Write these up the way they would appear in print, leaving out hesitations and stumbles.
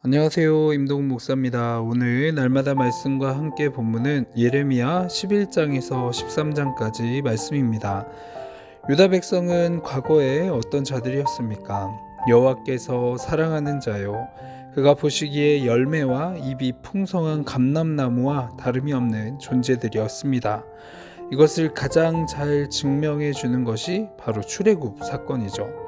안녕하세요. 임동훈 목사입니다. 오늘 날마다 말씀과 함께 본문은 예레미야 11장에서 13장까지 말씀입니다. 유다 백성은 과거에 어떤 자들이었습니까? 여호와께서 사랑하는 자요, 그가 보시기에 열매와 잎이 풍성한 감람나무와 다름이 없는 존재들이었습니다. 이것을 가장 잘 증명해 주는 것이 바로 출애굽 사건이죠.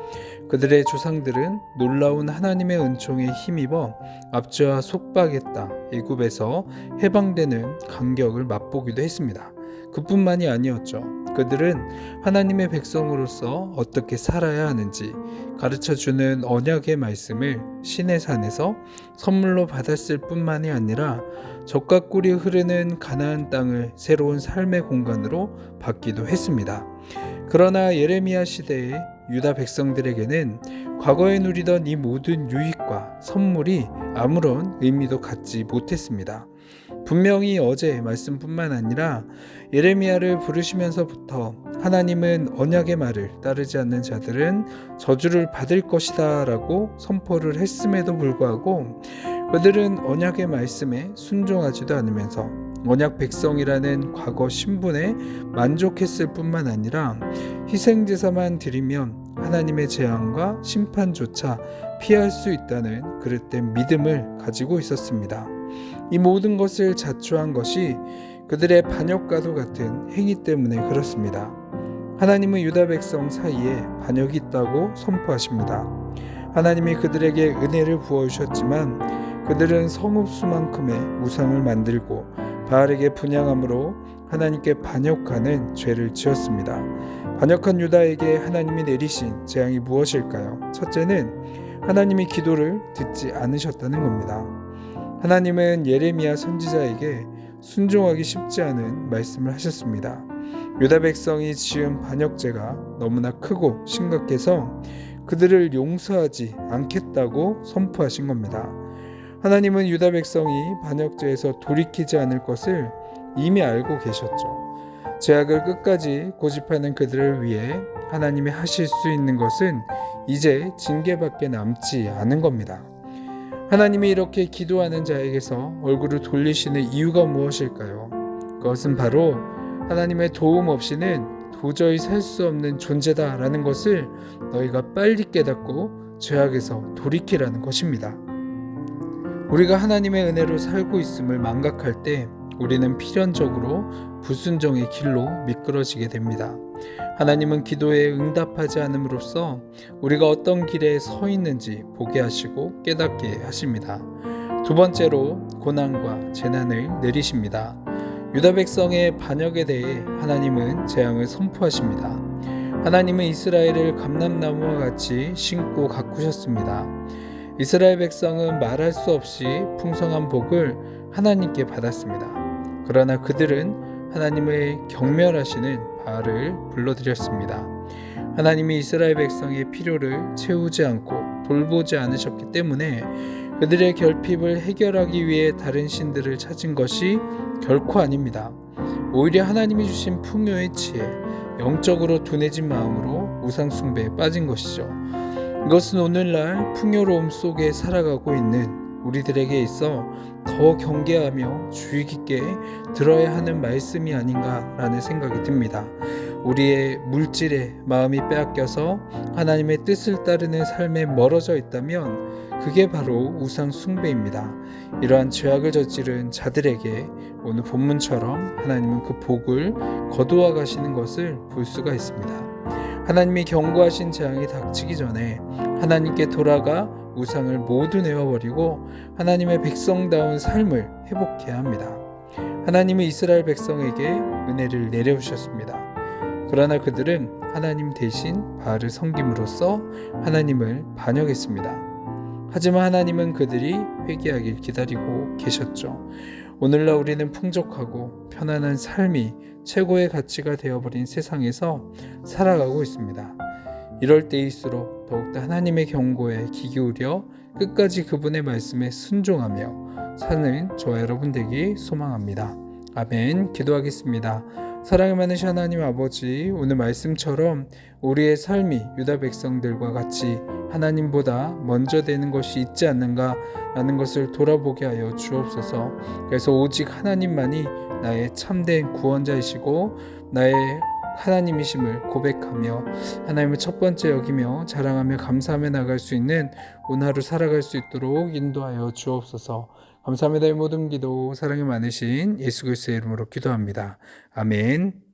그들의 조상들은 놀라운 하나님의 은총에 힘입어 압제와 속박의 땅 애굽에서 해방되는 감격을 맛보기도 했습니다. 그뿐만이 아니었죠. 그들은 하나님의 백성으로서 어떻게 살아야 하는지 가르쳐주는 언약의 말씀을 시내산에서 선물로 받았을 뿐만이 아니라 젖과 꿀이 흐르는 가나안 땅을 새로운 삶의 공간으로 받기도 했습니다. 그러나 예레미야 시대의 유다 백성들에게는 과거에 누리던 이 모든 유익과 선물이 아무런 의미도 갖지 못했습니다. 분명히 어제 말씀뿐만 아니라 예레미야를 부르시면서부터 하나님은 언약의 말을 따르지 않는 자들은 저주를 받을 것이다 라고 선포를 했음에도 불구하고 그들은 언약의 말씀에 순종하지도 않으면서 언약 백성이라는 과거 신분에 만족했을 뿐만 아니라 희생제사만 드리면 하나님의 재앙과 심판조차 피할 수 있다는 그릇된 믿음을 가지고 있었습니다. 이 모든 것을 자초한 것이 그들의 반역과도 같은 행위 때문에 그렇습니다. 하나님은 유다 백성 사이에 반역이 있다고 선포하십니다. 하나님이 그들에게 은혜를 부어주셨지만 그들은 성읍수만큼의 우상을 만들고 바알에게 분향함으로 하나님께 반역하는 죄를 지었습니다. 반역한 유다에게 하나님이 내리신 재앙이 무엇일까요? 첫째는 하나님이 기도를 듣지 않으셨다는 겁니다. 하나님은 예레미야 선지자에게 순종하기 쉽지 않은 말씀을 하셨습니다. 유다 백성이 지은 반역죄가 너무나 크고 심각해서 그들을 용서하지 않겠다고 선포하신 겁니다. 하나님은 유다 백성이 반역죄에서 돌이키지 않을 것을 이미 알고 계셨죠. 죄악을 끝까지 고집하는 그들을 위해 하나님이 하실 수 있는 것은 이제 징계밖에 남지 않은 겁니다. 하나님이 이렇게 기도하는 자에게서 얼굴을 돌리시는 이유가 무엇일까요? 그것은 바로 하나님의 도움 없이는 도저히 살 수 없는 존재다라는 것을 너희가 빨리 깨닫고 죄악에서 돌이키라는 것입니다. 우리가 하나님의 은혜로 살고 있음을 망각할 때 우리는 필연적으로 불순종의 길로 미끄러지게 됩니다. 하나님은 기도에 응답하지 않음으로써 우리가 어떤 길에 서 있는지 보게 하시고 깨닫게 하십니다. 두 번째로 고난과 재난을 내리십니다. 유다 백성의 반역에 대해 하나님은 재앙을 선포하십니다. 하나님은 이스라엘을 감람나무와 같이 심고 가꾸셨습니다. 이스라엘 백성은 말할 수 없이 풍성한 복을 하나님께 받았습니다. 그러나 그들은 하나님의 경멸하시는 바알을 불러들였습니다. 하나님이 이스라엘 백성의 필요를 채우지 않고 돌보지 않으셨기 때문에 그들의 결핍을 해결하기 위해 다른 신들을 찾은 것이 결코 아닙니다. 오히려 하나님이 주신 풍요에 취해 영적으로 둔해진 마음으로 우상 숭배에 빠진 것이죠. 이것은 오늘날 풍요로움 속에 살아가고 있는 우리들에게 있어 더 경계하며 주의 깊게 들어야 하는 말씀이 아닌가라는 생각이 듭니다. 우리의 물질에 마음이 빼앗겨서 하나님의 뜻을 따르는 삶에 멀어져 있다면 그게 바로 우상 숭배입니다. 이러한 죄악을 저지른 자들에게 오늘 본문처럼 하나님은 그 복을 거두어 가시는 것을 볼 수가 있습니다. 하나님이 경고하신 재앙이 닥치기 전에 하나님께 돌아가 우상을 모두 내어버리고 하나님의 백성다운 삶을 회복해야 합니다. 하나님은 이스라엘 백성에게 은혜를 내려주셨습니다. 그러나 그들은 하나님 대신 바알을 섬김으로써 하나님을 반역했습니다. 하지만 하나님은 그들이 회개하길 기다리고 계셨죠. 오늘날 우리는 풍족하고 편안한 삶이 최고의 가치가 되어버린 세상에서 살아가고 있습니다. 이럴 때일수록 더욱더 하나님의 경고에 귀 기울여 끝까지 그분의 말씀에 순종하며 사는 저와 여러분 되기 소망합니다. 아멘. 기도하겠습니다. 사랑이 많으신 하나님 아버지, 오늘 말씀처럼 우리의 삶이 유다 백성들과 같이 하나님보다 먼저 되는 것이 있지 않는가라는 것을 돌아보게 하여 주옵소서. 그래서 오직 하나님만이 나의 참된 구원자이시고 나의 하나님이심을 고백하며 하나님을 첫 번째 여기며 자랑하며 감사하며 나갈 수 있는 오늘 하루 살아갈 수 있도록 인도하여 주옵소서. 감사합니다. 이 모든 기도 사랑이 많으신 예수 그리스도의 이름으로 기도합니다. 아멘.